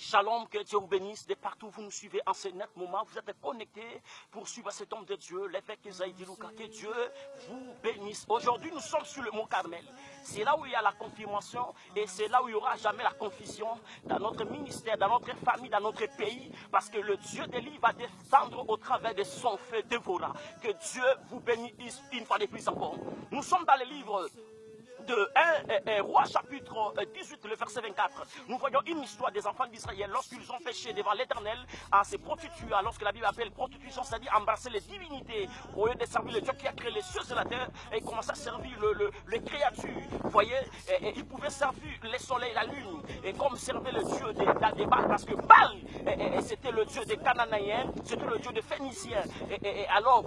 Shalom, que Dieu vous bénisse. De partout où vous nous suivez en ce net moment, vous êtes connectés pour suivre cet homme de Dieu, l'évêque Esaïe Dilouka. Que Dieu vous bénisse. Aujourd'hui, nous sommes sur le mont Carmel. C'est là où il y a la confirmation et c'est là où il n'y aura jamais la confusion dans notre ministère, dans notre famille, dans notre pays. Parce que le Dieu d'Élie va descendre au travers de son feu dévorant. Que Dieu vous bénisse une fois de plus encore. Nous sommes dans le livre de 1 Roi chapitre 18, le verset 24. Nous voyons une histoire des enfants d'Israël lorsqu'ils ont péché devant l'Éternel en se prostituant, lorsque la Bible appelle prostitution, c'est-à-dire embrasser les divinités au lieu de servir le Dieu qui a créé les cieux et la terre, et il commençait à servir les créatures. Vous voyez, il pouvait servir le soleil, la lune, et comme servait le Dieu des Baal, parce que Baal c'était le Dieu des Cananéens, c'était le Dieu des Phéniciens. Et alors,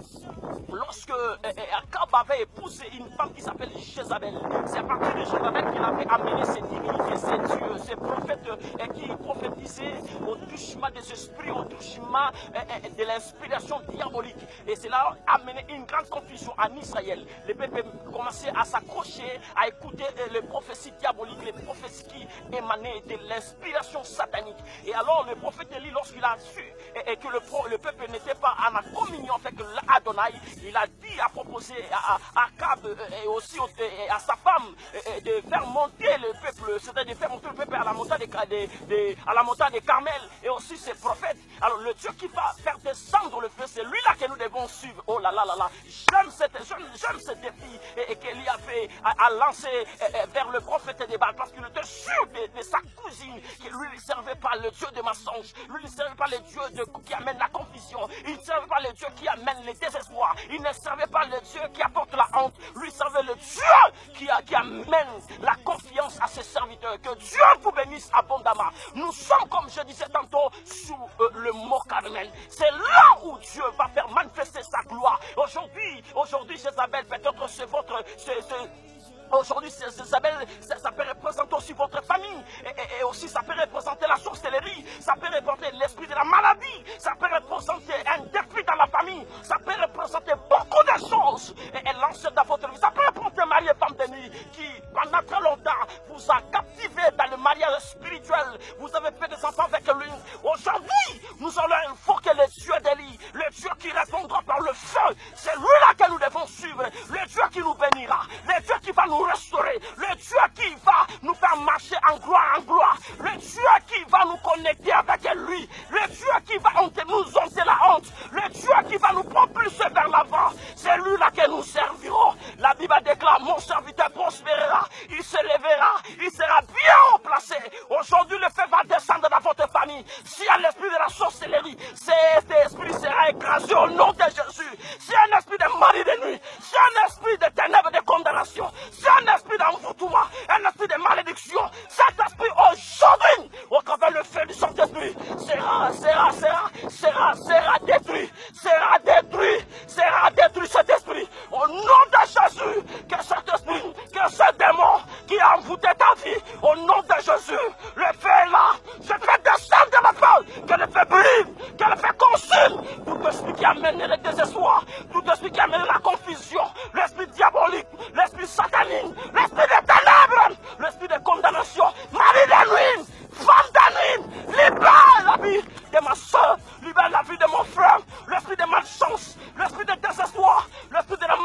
lorsque Akab avait épousé une femme qui s'appelle Jézabel, c'est à partir de Jézabel qu'il avait amené ses divinités, ses dieux, ses prophètes qui prophétisaient au touchement des esprits, au touchement de l'inspiration diabolique. Et cela a amené une grande confusion en Israël. Les peuples commençaient à s'accrocher, à écouter les prophéties diaboliques, les prophéties qui émanaient de l'inspiration satanique. Et alors le prophète Élie, lorsqu'il a su que le peuple n'était pas en communion avec Adonai, il a dit, a proposé à Akab et aussi à sa femme de faire monter le peuple, c'est-à-dire de faire monter le peuple à la montagne de Carmel, et aussi ses prophètes. Alors le Dieu qui va faire descendre le feu, c'est lui là que nous devons suivre. Oh là là là là, j'aime ce défi et qu'Élie a fait, à lancer vers le prophète des Baal, parce qu'il était sûr de sa cousine, que lui ne servait pas le Dieu de mensonge, lui ne servait pas le Dieu qui amène la confusion, il ne servait pas le Dieu qui amène le désespoir, il ne servait pas le Dieu qui apporte la honte, lui servait le Dieu qui amène la confiance à ses serviteurs. Que Dieu vous bénisse abondamment. Nous sommes, comme je disais tantôt, sous le mont Carmel. C'est là où Dieu va faire manifester sa gloire. Aujourd'hui, Jézabel, peut-être c'est votre... Aujourd'hui, ça peut représenter aussi votre famille, et aussi ça peut représenter la sorcellerie, ça peut représenter l'esprit de la maladie, ça peut représenter un défi dans la famille, ça peut représenter beaucoup de choses et lancer dans votre vie. Ça peut représenter un mari et femme de nuit qui, pendant très longtemps, vous a captivé dans le mariage spirituel, vous avez fait des enfants avec lui. Aujourd'hui, nous allons invoquer le Dieu d'Élie, le Dieu qui répondra par le feu. C'est lui-là que nous devons suivre, le Dieu qui nous bénira, le Dieu qui va nous restaurer, le Dieu qui va nous faire marcher en gloire, le Dieu qui va nous connecter avec lui, le Dieu qui va nous ôter la honte, le Dieu qui va nous propulser vers l'avant. C'est lui là que nous servirons. La Bible déclare: mon serviteur prospérera, il se lèvera, il sera bien placé. Aujourd'hui, le feu va descendre dans votre famille. S'il y a l'esprit de la sorcellerie, cet esprit sera écrasé au nom de Jésus. S'il y a un esprit de mari de nuit, s'il y a un esprit de ténèbres, de condamnation, un esprit d'envoûtement, un esprit de malédiction, cet esprit aujourd'hui, au travers le feu du Saint-Esprit, sera détruit cet esprit. Au nom de Jésus, que cet esprit, que ce démon qui a envoûté ta vie, au nom de Jésus, le feu est là, je fais descendre le feu, que le feu brille, que le feu consume tout esprit qui amène le désespoir, tout esprit qui amène la confusion, l'esprit diabolique, l'esprit satanique, l'esprit de ténèbres, l'esprit de condamnation, mari de nuit, femme de nuit, libère la vie de ma soeur, libère la vie de mon frère, l'esprit de malchance, l'esprit de désespoir, l'esprit de la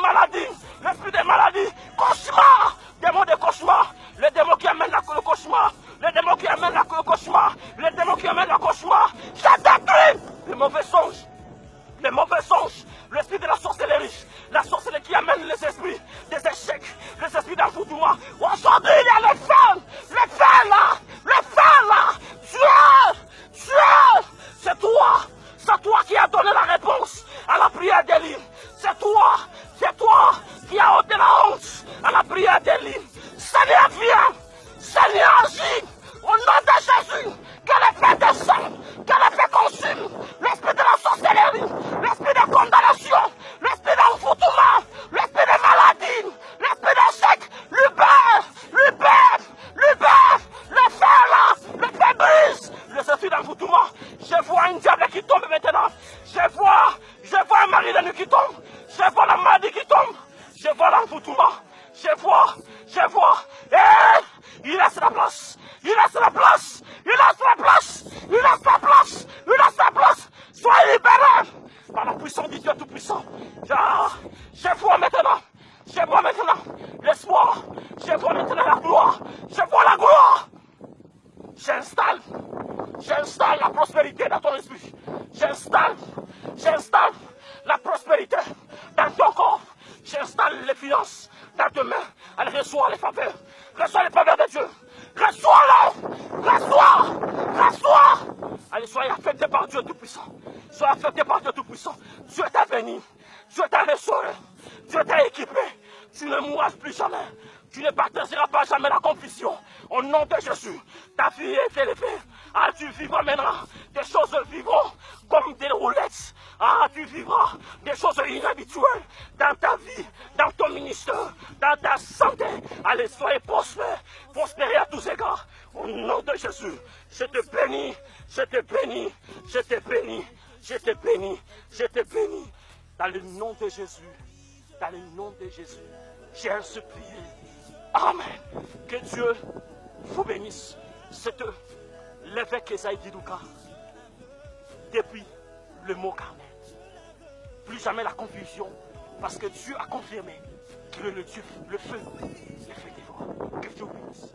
maladie, cauchemar, démon de cauchemar, le démon qui amène le cauchemar, le démon qui amène le cauchemar, le démon qui amène le cauchemar, je détruis les mauvais songes, l'esprit de la sorcellerie qui amène les esprits des échecs, les esprits d'envoûtement. Aujourd'hui, il y a le feu là, Dieu, c'est toi qui as donné la réponse à la prière d'Élie, c'est toi qui as ôté la honte à la prière d'Élie. Seigneur, viens, Seigneur, agis, au nom de Jésus, que le feu descende, que le feu consume l'esprit de la sorcellerie, l'esprit de condamnation, l'esprit d'envoûtement, l'esprit de maladie, l'esprit d'échec, libère, le feu là, le feu brise, les esprits d'envoûtement. Je vois un diable qui tombe maintenant, je vois un mari de nuit qui tombe, je vois la maladie qui tombe, je vois l'envoûtement, je vois, et il laisse la place, J'installe la prospérité dans ton esprit. J'installe la prospérité dans ton corps. J'installe les finances dans tes mains. Allez, reçois les faveurs. Reçois les faveurs de Dieu. Reçois-les. Reçois. Allez, soyez affectés par Dieu Tout-Puissant. Soyez affectés par Dieu Tout-Puissant. Dieu t'a béni. Dieu t'a restauré. Dieu t'a équipé. Tu ne mourras plus jamais. Tu ne partageras pas jamais la confusion. Au nom de Jésus, ta vie est élevée. Ah, tu vivras maintenant des choses vivront comme des roulettes. Ah, tu vivras des choses inhabituelles dans ta vie, dans ton ministère, dans ta santé. Allez, soyez prospères, prospérez à tous égards. Au nom de Jésus, je te bénis, je te bénis, je te bénis, je te bénis, je te bénis. Dans le nom de Jésus, dans le nom de Jésus, j'ai un supplié. Amen. Que Dieu vous bénisse. C'est l'évêque Esaïe Didouka. Depuis le mot Carmel. Plus jamais la confusion. Parce que Dieu a confirmé qu'il est le Dieu, le feu dévore. Que Dieu vous bénisse.